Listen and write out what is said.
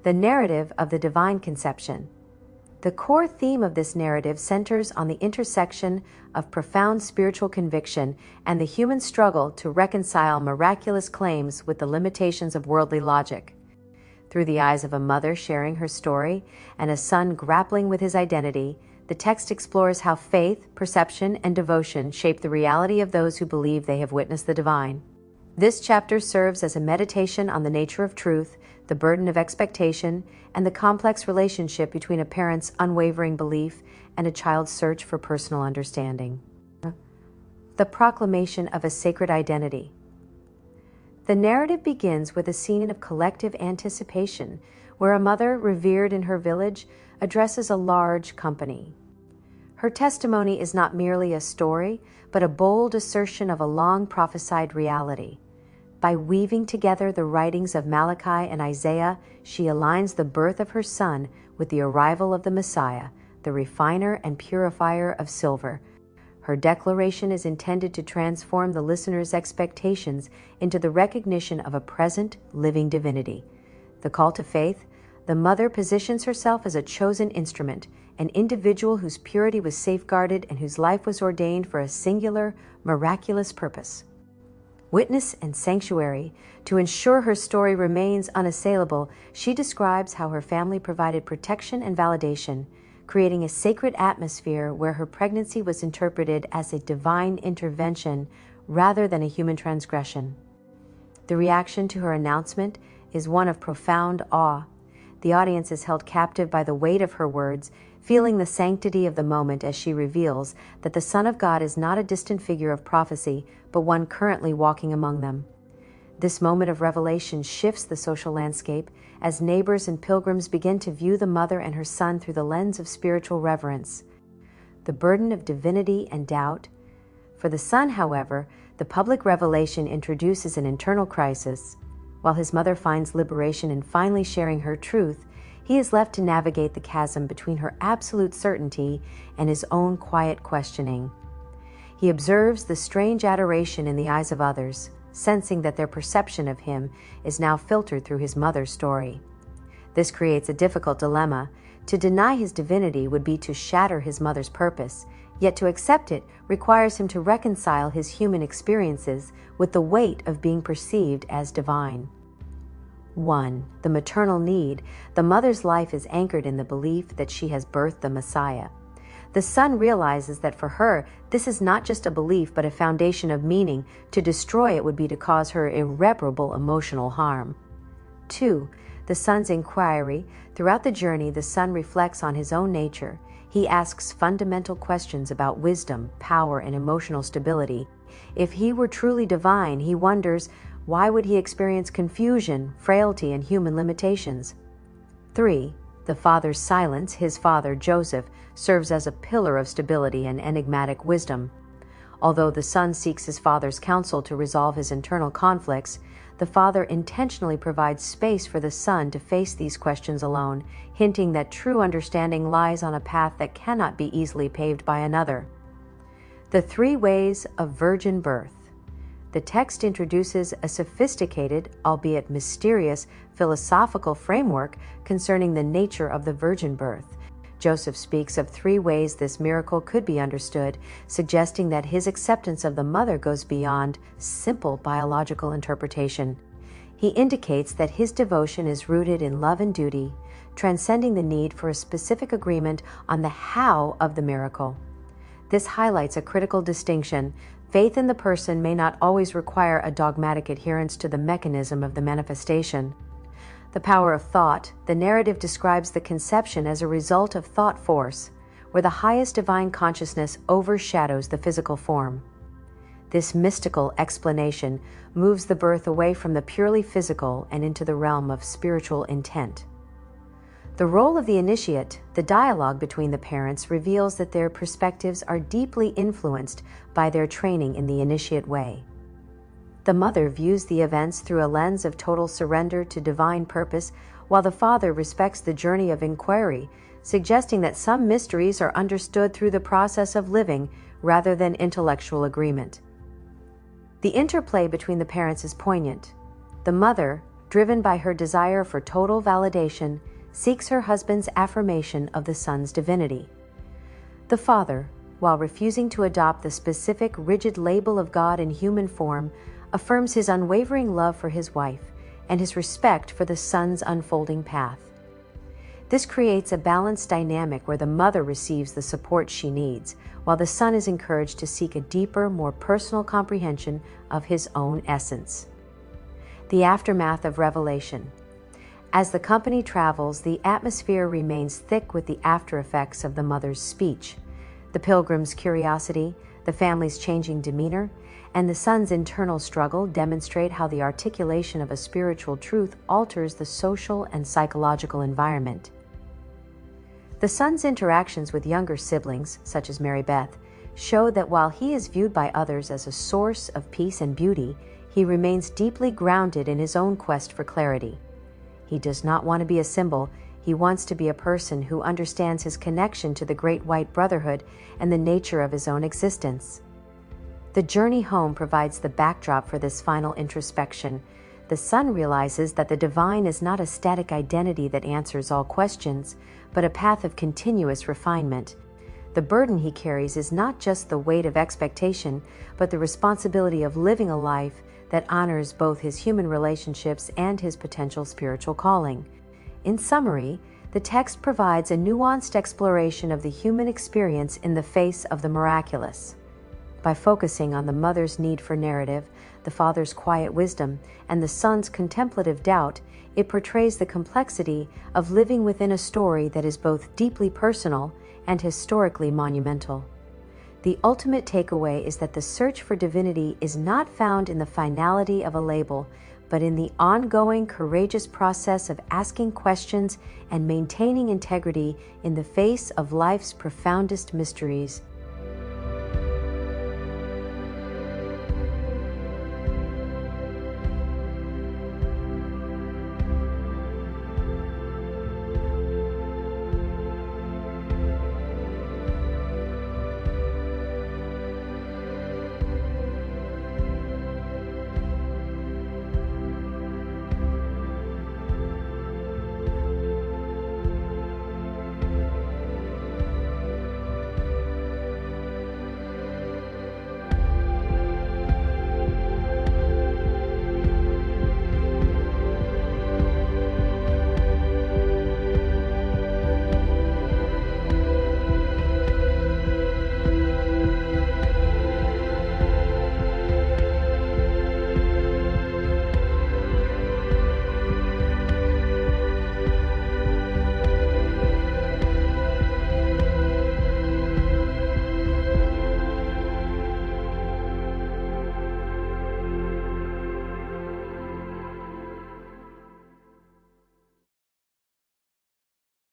the narrative of the divine conception. The core theme of this narrative centers on the intersection of profound spiritual conviction and the human struggle to reconcile miraculous claims with the limitations of worldly logic. Through the eyes of a mother sharing her story and a son grappling with his identity, the text explores how faith, perception, and devotion shape the reality of those who believe they have witnessed the divine. This chapter serves as a meditation on the nature of truth, the burden of expectation, and the complex relationship between a parent's unwavering belief and a child's search for personal understanding. The proclamation of a sacred identity. The narrative begins with a scene of collective anticipation, where a mother revered in her village addresses a large company. Her testimony is not merely a story, but a bold assertion of a long prophesied reality. By weaving together the writings of Malachi and Isaiah, she aligns the birth of her son with the arrival of the Messiah, the refiner and purifier of silver. Her declaration is intended to transform the listener's expectations into the recognition of a present, living divinity. The call to faith, the mother positions herself as a chosen instrument, an individual whose purity was safeguarded and whose life was ordained for a singular, miraculous purpose. Witness and sanctuary. To ensure her story remains unassailable, she describes how her family provided protection and validation, creating a sacred atmosphere where her pregnancy was interpreted as a divine intervention rather than a human transgression. The reaction to her announcement is one of profound awe. The audience is held captive by the weight of her words, feeling the sanctity of the moment as she reveals that the Son of God is not a distant figure of prophecy, but one currently walking among them. This moment of revelation shifts the social landscape as neighbors and pilgrims begin to view the mother and her son through the lens of spiritual reverence. The burden of divinity and doubt. For the son, however, the public revelation introduces an internal crisis. While his mother finds liberation in finally sharing her truth, he is left to navigate the chasm between her absolute certainty and his own quiet questioning. He observes the strange adoration in the eyes of others, sensing that their perception of him is now filtered through his mother's story. This creates a difficult dilemma. To deny his divinity would be to shatter his mother's purpose, yet to accept it requires him to reconcile his human experiences with the weight of being perceived as divine. 1. The maternal need. The mother's life is anchored in the belief that she has birthed the Messiah. The son realizes that for her, this is not just a belief but a foundation of meaning. To destroy it would be to cause her irreparable emotional harm. 2. The son's inquiry. Throughout the journey, the son reflects on his own nature. He asks fundamental questions about wisdom, power, and emotional stability. If he were truly divine, he wonders, why would he experience confusion, frailty, and human limitations? 3. The father's silence. His father, Joseph, serves as a pillar of stability and enigmatic wisdom. Although the son seeks his father's counsel to resolve his internal conflicts, the father intentionally provides space for the son to face these questions alone, hinting that true understanding lies on a path that cannot be easily paved by another. The 3 ways of virgin birth. The text introduces a sophisticated, albeit mysterious, philosophical framework concerning the nature of the virgin birth. Joseph speaks of 3 ways this miracle could be understood, suggesting that his acceptance of the mother goes beyond simple biological interpretation. He indicates that his devotion is rooted in love and duty, transcending the need for a specific agreement on the how of the miracle. This highlights a critical distinction. Faith in the person may not always require a dogmatic adherence to the mechanism of the manifestation. The power of thought. The narrative describes the conception as a result of thought force, where the highest divine consciousness overshadows the physical form. This mystical explanation moves the birth away from the purely physical and into the realm of spiritual intent. The role of the initiate. The dialogue between the parents reveals that their perspectives are deeply influenced by their training in the initiate way. The mother views the events through a lens of total surrender to divine purpose, while the father respects the journey of inquiry, suggesting that some mysteries are understood through the process of living rather than intellectual agreement. The interplay between the parents is poignant. The mother, driven by her desire for total validation, seeks her husband's affirmation of the son's divinity. The father, while refusing to adopt the specific, rigid label of God in human form, affirms his unwavering love for his wife and his respect for the son's unfolding path. This creates a balanced dynamic where the mother receives the support she needs, while the son is encouraged to seek a deeper, more personal comprehension of his own essence. The aftermath of revelation. As the company travels, the atmosphere remains thick with the after-effects of the mother's speech. The pilgrim's curiosity, the family's changing demeanor, and the son's internal struggle demonstrate how the articulation of a spiritual truth alters the social and psychological environment. The son's interactions with younger siblings, such as Mary Beth, show that while he is viewed by others as a source of peace and beauty, he remains deeply grounded in his own quest for clarity. He does not want to be a symbol. He wants to be a person who understands his connection to the Great White Brotherhood and the nature of his own existence. The journey home provides the backdrop for this final introspection. The son realizes that the divine is not a static identity that answers all questions, but a path of continuous refinement. The burden he carries is not just the weight of expectation, but the responsibility of living a life that honors both his human relationships and his potential spiritual calling. In summary, the text provides a nuanced exploration of the human experience in the face of the miraculous. By focusing on the mother's need for narrative, the father's quiet wisdom, and the son's contemplative doubt, it portrays the complexity of living within a story that is both deeply personal and historically monumental. The ultimate takeaway is that the search for divinity is not found in the finality of a label, but in the ongoing, courageous process of asking questions and maintaining integrity in the face of life's profoundest mysteries.